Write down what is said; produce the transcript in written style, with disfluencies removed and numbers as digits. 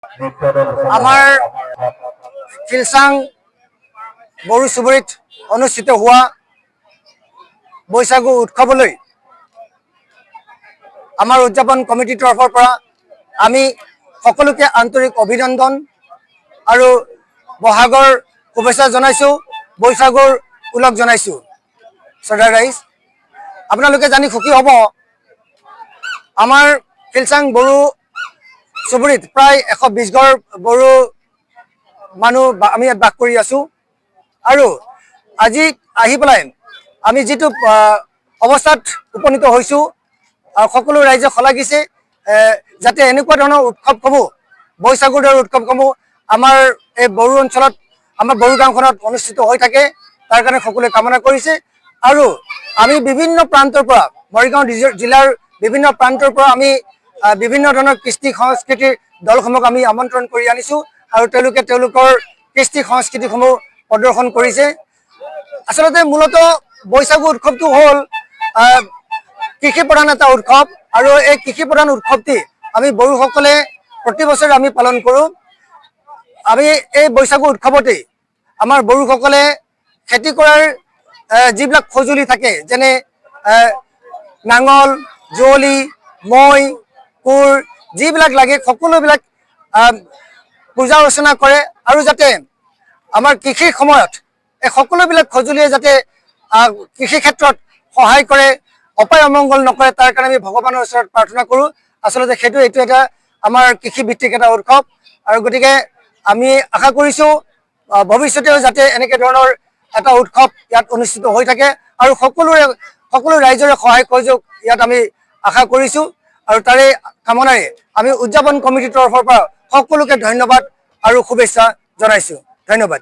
আমাৰ খিলচাং বড়ো চুবুৰীত অনুষ্ঠিত হোৱা বৈশাগু উৎসৱলৈ আমাৰ উদযাপন কমিটিৰ তৰফৰ পৰা আমি সকলোকে আন্তৰিক অভিনন্দন আৰু বহাগৰ শুভেচ্ছা জনাইছোঁ, বৈশাগুৰ ওলগ জনাইছোঁ। শ্ৰদ্ধা ৰাইজ, আপোনালোকে জানি সুখী হ'ব, আমাৰ খিলচাং বড়ো চুবুৰীত প্ৰায় 120 ঘৰ বড়ো মানুহ আমি ইয়াত বাস কৰি আছোঁ। আৰু আজি আহি পেলাই আমি যিটো অৱস্থাত উপনীত হৈছোঁ, সকলো ৰাইজে শলাগিছে যাতে এনেকুৱা ধৰণৰ উৎসৱসমূহ, বৈশাগুৰ দৰে উৎসৱসমূহ আমাৰ এই বড়ো অঞ্চলত, আমাৰ বড়ো গাঁওখনত অনুষ্ঠিত হৈ থাকে, তাৰ কাৰণে সকলোৱে কামনা কৰিছে। আৰু আমি বিভিন্ন প্ৰান্তৰ পৰা, মৰিগাঁও জিলাৰ বিভিন্ন প্ৰান্তৰ পৰা আমি বিভিন্ন ধৰণৰ কৃষ্টি সংস্কৃতিৰ দলসমূহক আমি আমন্ত্ৰণ কৰি আনিছোঁ আৰু তেওঁলোকে তেওঁলোকৰ কৃষ্টি সংস্কৃতিসমূহ প্ৰদৰ্শন কৰিছে। আচলতে মূলতঃ বৈশাগু উৎসৱটো হ'ল কৃষি প্ৰধান এটা উৎসৱ আৰু এই কৃষি প্ৰধান উৎসৱটি আমি বড়োসকলে প্ৰতি বছৰে আমি পালন কৰোঁ। আমি এই বৈশাগু উৎসৱতেই আমাৰ বড়োসকলে খেতি কৰাৰ যিবিলাক সঁজুলি থাকে, যেনে নাঙল, যুঁৱলি, মৈ, কোৰ, যিবিলাক লাগে সকলোবিলাক পূজা অৰ্চনা কৰে আৰু যাতে আমাৰ কৃষিৰ সময়ত এই সকলোবিলাক সঁজুলিয়ে যাতে কৃষি ক্ষেত্ৰত সহায় কৰে, অপায় অমংগল নকৰে, তাৰ কাৰণে আমি ভগৱানৰ ওচৰত প্ৰাৰ্থনা কৰোঁ। আচলতে এইটো এটা আমাৰ কৃষিভিত্তিক এটা উৎসৱ আৰু গতিকে আমি আশা কৰিছোঁ ভৱিষ্যতেও যাতে এনেকৈ ধৰণৰ এটা উৎসৱ ইয়াত অনুষ্ঠিত হৈ থাকে আৰু সকলো ৰাইজৰে সহায় সহযোগ ইয়াত আমি আশা কৰিছোঁ। আৰু তাৰে কামনাৰে আমি উদযাপন কমিটিৰ তৰফৰ পৰা সকলোকে ধন্যবাদ আৰু শুভেচ্ছা জনাইছোঁ। ধন্যবাদ।